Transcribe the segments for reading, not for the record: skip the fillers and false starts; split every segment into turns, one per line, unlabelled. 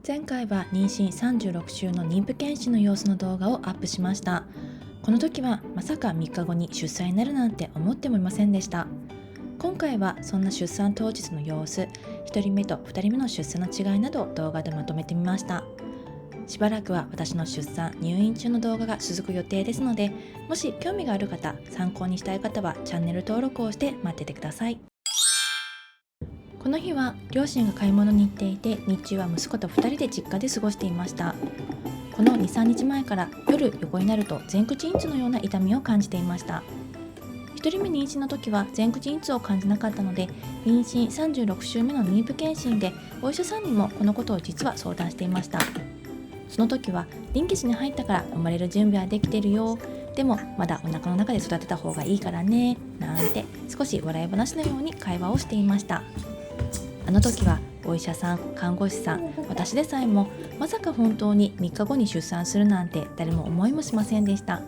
前回は妊娠36週の妊婦検診の様子の動画をアップしました。この時はまさか3日後に出産になるなんて思ってもいませんでした。今回はそんな出産当日の様子、1人目と2人目の出産の違いなどを動画でまとめてみました。しばらくは私の出産・入院中の動画が続く予定ですので、もし興味がある方、参考にしたい方はチャンネル登録をして待っててください。この日は両親が買い物に行っていて、日中は息子と2人で実家で過ごしていました。この 2,3 日前から夜横になると前屈陰痛のような痛みを感じていました。1人目妊娠の時は前屈陰痛を感じなかったので、妊娠36週目の妊婦検診でお医者さんにもこのことを実は相談していました。その時は臨月に入ったから生まれる準備はできてるよ、でもまだお腹の中で育てた方がいいからね、なんて少し笑い話のように会話をしていました。あの時はお医者さん、看護師さん、私でさえもまさか本当に3日後に出産するなんて誰も思いもしませんでした。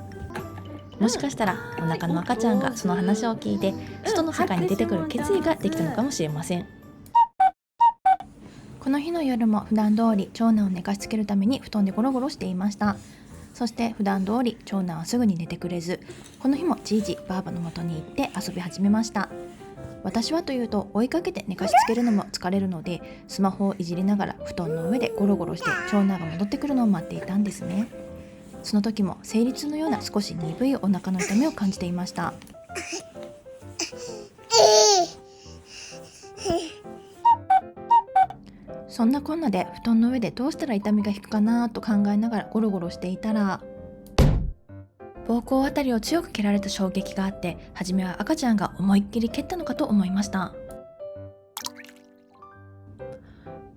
もしかしたらお腹の赤ちゃんがその話を聞いて外の世界に出てくる決意ができたのかもしれません。この日の夜も普段通り長男を寝かしつけるために布団でゴロゴロしていました。そして普段通り長男はすぐに寝てくれず、この日もじいじばあばの元に行って遊び始めました。私はというと追いかけて寝かしつけるのも疲れるので、スマホをいじりながら布団の上でゴロゴロして長男が戻ってくるのを待っていたんですね。その時も生理痛のような少し鈍いお腹の痛みを感じていました。そんなこんなで布団の上でどうしたら痛みが引くかなと考えながらゴロゴロしていたら、膀胱あたりを強く蹴られた衝撃があって、初めは赤ちゃんが思いっきり蹴ったのかと思いました。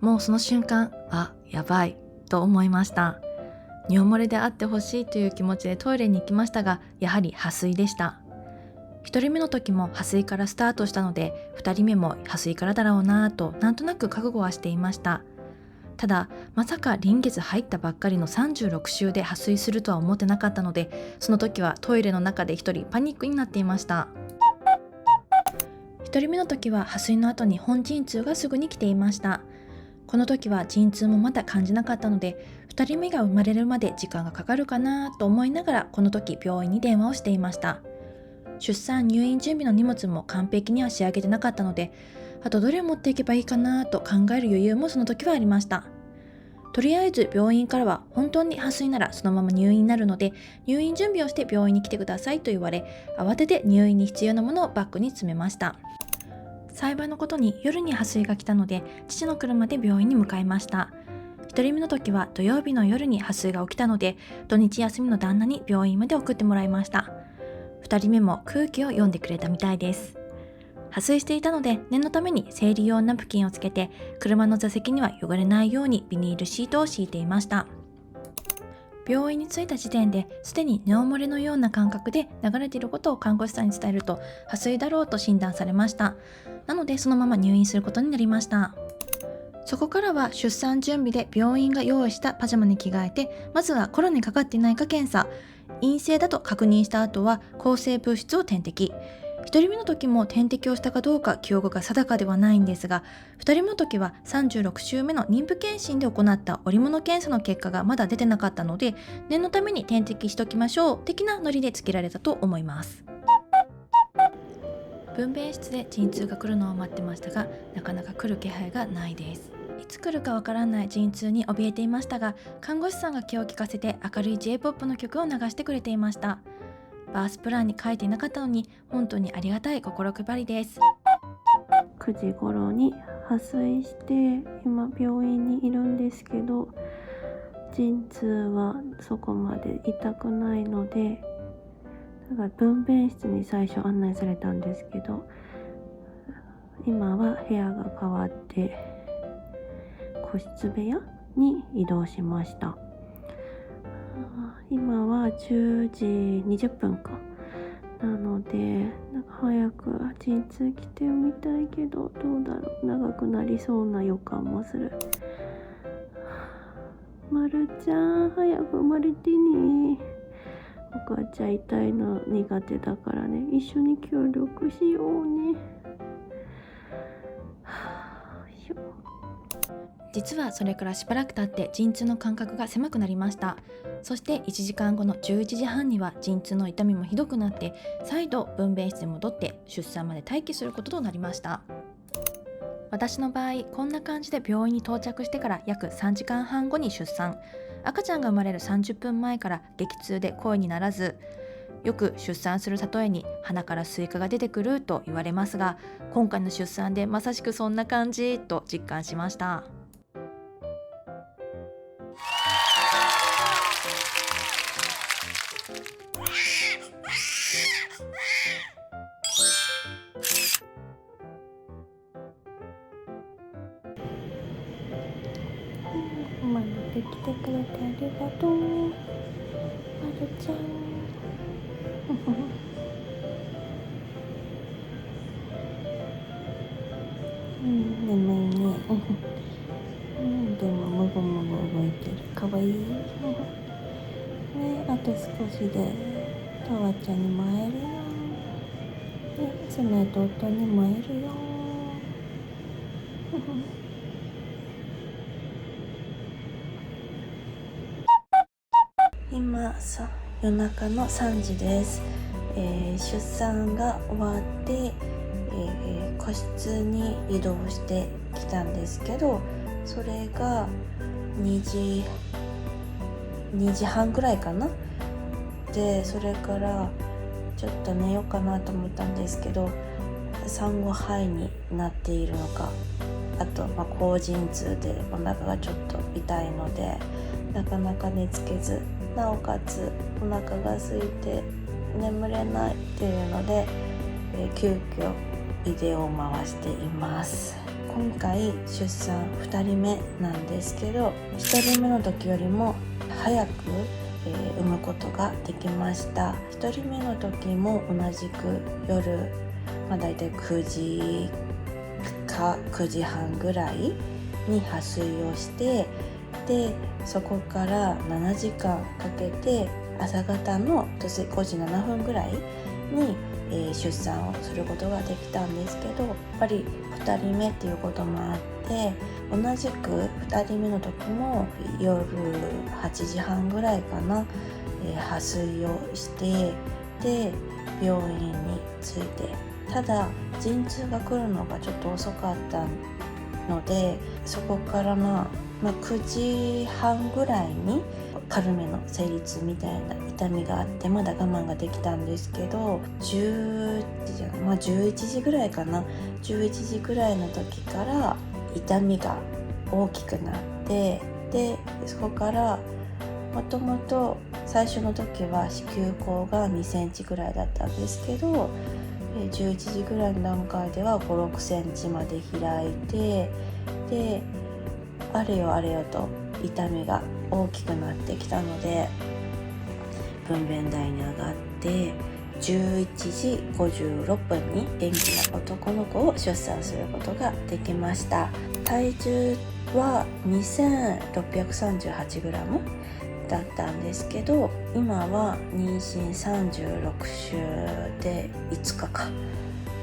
もうその瞬間、やばいと思いました。尿漏れであってほしいという気持ちでトイレに行きましたが、やはり破水でした。1人目の時も破水からスタートしたので、2人目も破水からだろうなぁとなんとなく覚悟はしていました。ただまさか臨月入ったばっかりの36週で破水するとは思ってなかったので、その時はトイレの中で一人パニックになっていました。1人目の時は破水の後に本陣痛がすぐに来ていました。この時は陣痛もまだ感じなかったので、2人目が生まれるまで時間がかかるかなと思いながら、この時病院に電話をしていました。出産入院準備の荷物も完璧には仕上げてなかったので、あとどれを持っていけばいいかなと考える余裕もその時はありました。とりあえず病院からは本当に破水ならそのまま入院になるので、入院準備をして病院に来てくださいと言われ、慌てて入院に必要なものをバッグに詰めました。幸いのことに夜に破水が来たので、父の車で病院に向かいました。1人目の時は土曜日の夜に破水が起きたので、土日休みの旦那に病院まで送ってもらいました。2人目も空気を読んでくれたみたいです。破水していたので念のために生理用ナプキンをつけて、車の座席には汚れないようにビニールシートを敷いていました。病院に着いた時点ですでに尿漏れのような感覚で流れていることを看護師さんに伝えると、破水だろうと診断されました。なのでそのまま入院することになりました。そこからは出産準備で病院が用意したパジャマに着替えて、まずはコロナにかかっていないか検査、陰性だと確認した後は抗生物質を点滴。1人目の時も点滴をしたかどうか記憶が定かではないんですが、2人目の時は36週目の妊婦検診で行った織物検査の結果がまだ出てなかったので、念のために点滴しときましょう的なノリでつけられたと思います。分娩室で陣痛が来るのを待ってましたが、なかなか来る気配がないです。いつ来るかわからない陣痛に怯えていましたが、看護師さんが気を利かせて明るい J-POP の曲を流してくれていました。バースプランに書いていなかったのに本当にありがたい心配りです。
9時頃に破水して今病院にいるんですけど、陣痛はそこまで痛くないので、だから分娩室に最初案内されたんですけど、今は部屋が変わって個室部屋に移動しました。今は10時20分かなので、早く陣痛来てみたいけど、どうだろう、長くなりそうな予感もする。まるちゃん早く生まれてね。お母ちゃん痛いの苦手だからね、一緒に協力しようね。
実はそれからしばらく経って陣痛の間隔が狭くなりました。そして1時間後の11時半には陣痛の痛みもひどくなって、再度分娩室に戻って出産まで待機することとなりました。私の場合、こんな感じで病院に到着してから約3時間半後に出産。赤ちゃんが生まれる30分前から激痛で声にならず、よく出産する例えに鼻からスイカが出てくると言われますが、今回の出産でまさしくそんな感じと実感しました。
まるで来てくれてありがとう、まるちゃん。眠いね。でももぐもぐ動いてる。かわいい。ね、あと少しでとわちゃんにも会えるよ。ね、スネと夫にも会えるよ。今さ、夜中の3時です。出産が終わって、個室に移動してきたんですけど、それが2時半ぐらいかな。で、それからちょっと寝ようかなと思ったんですけど、産後肺になっているのか、あと、高陣痛でお腹がちょっと痛いので、なかなか寝つけず、なおかつお腹が空いて眠れないっていうので、急遽ビデオを回しています。今回出産2人目なんですけど、1人目の時よりも早く、産むことができました。1人目の時も同じく夜、だいたい9時か9時半ぐらいに破水をして、でそこから7時間かけて朝方の5時7分ぐらいに、出産をすることができたんですけど、やっぱり2人目っていうこともあって、同じく2人目の時も夜8時半ぐらいかな、破水をして、で病院に着いて、ただ陣痛が来るのがちょっと遅かったので、そこから9時半ぐらいに軽めの生理痛みたいな痛みがあって、まだ我慢ができたんですけど、11時ぐらいかな、11時ぐらいの時から痛みが大きくなって、でそこからもともと最初の時は子宮口が2センチぐらいだったんですけど、11時ぐらいの段階では5、6センチまで開いて、であれよあれよと痛みが大きくなってきたので、分娩台に上がって11時56分に元気な男の子を出産することができました。体重は 2638g だったんですけど、今は妊娠36週で5日か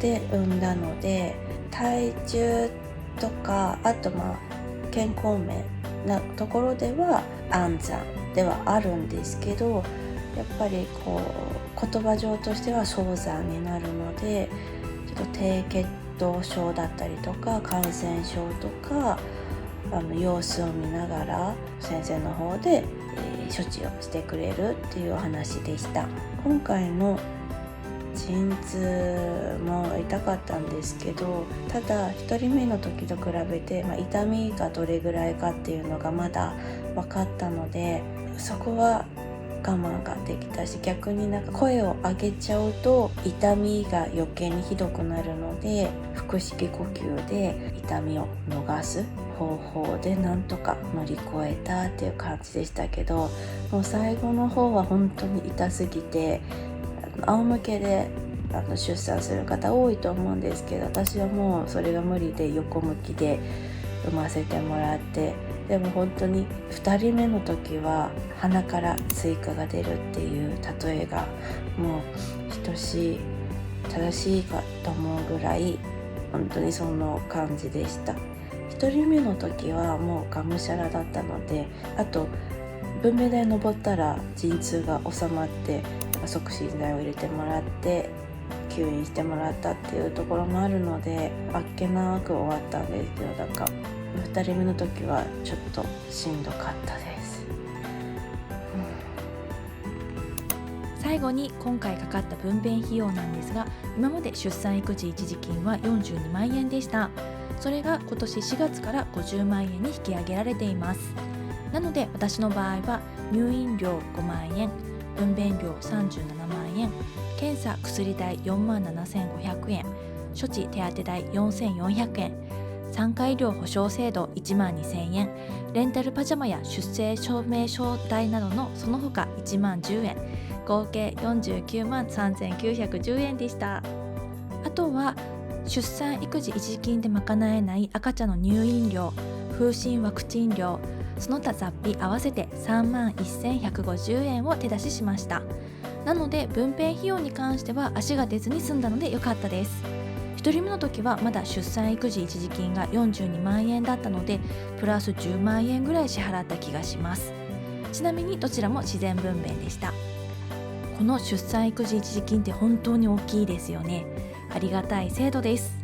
で産んだので、体重とかあと健康面なところでは安産ではあるんですけど、やっぱり言葉上としては早産になるので、ちょっと低血糖症だったりとか感染症とか様子を見ながら先生の方で、処置をしてくれるっていうお話でした。今回の陣痛も痛かったんですけど、ただ1人目の時と比べて、痛みがどれぐらいかっていうのがまだ分かったので、そこは我慢ができたし、逆に声を上げちゃうと痛みが余計にひどくなるので、腹式呼吸で痛みを逃す方法でなんとか乗り越えたっていう感じでしたけど、もう最後の方は本当に痛すぎて、仰向けで出産する方多いと思うんですけど、私はもうそれが無理で横向きで産ませてもらって、でも本当に2人目の時は鼻からスイカが出るっていう例えがもう正しいかと思うぐらい本当にその感じでした。1
1人目の時はもうがむしゃらだったので、あと分娩台登ったら陣痛が収まって促進剤を入れてもらって吸引してもらったっていうところもあるので、あっけなく終わったんですけど、だから2人目の時はちょっとしんどかったです。
最後に今回かかった分娩費用なんですが、今まで出産育児一時金は42万円でした。それが今年4月から50万円に引き上げられています。なので私の場合は入院料5万円、分娩料37万円、検査薬代4万7500円、処置手当代4400円、産科医療保障制度1万2000円、レンタルパジャマや出生証明書代などのその他1万10円、合計49万3910円でした。あとは出産育児一時金で賄えない赤ちゃんの入院料、風疹ワクチン料、その他雑費合わせて3万1150円を手出ししました。なので分娩費用に関しては足が出ずに済んだので良かったです。1人目の時はまだ出産育児一時金が42万円だったので、プラス10万円ぐらい支払った気がします。ちなみにどちらも自然分娩でした。この出産育児一時金って本当に大きいですよね。ありがたい制度です。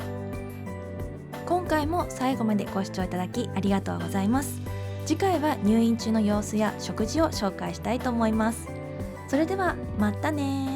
今回も最後までご視聴いただきありがとうございます。次回は入院中の様子や食事を紹介したいと思います。それではまたね。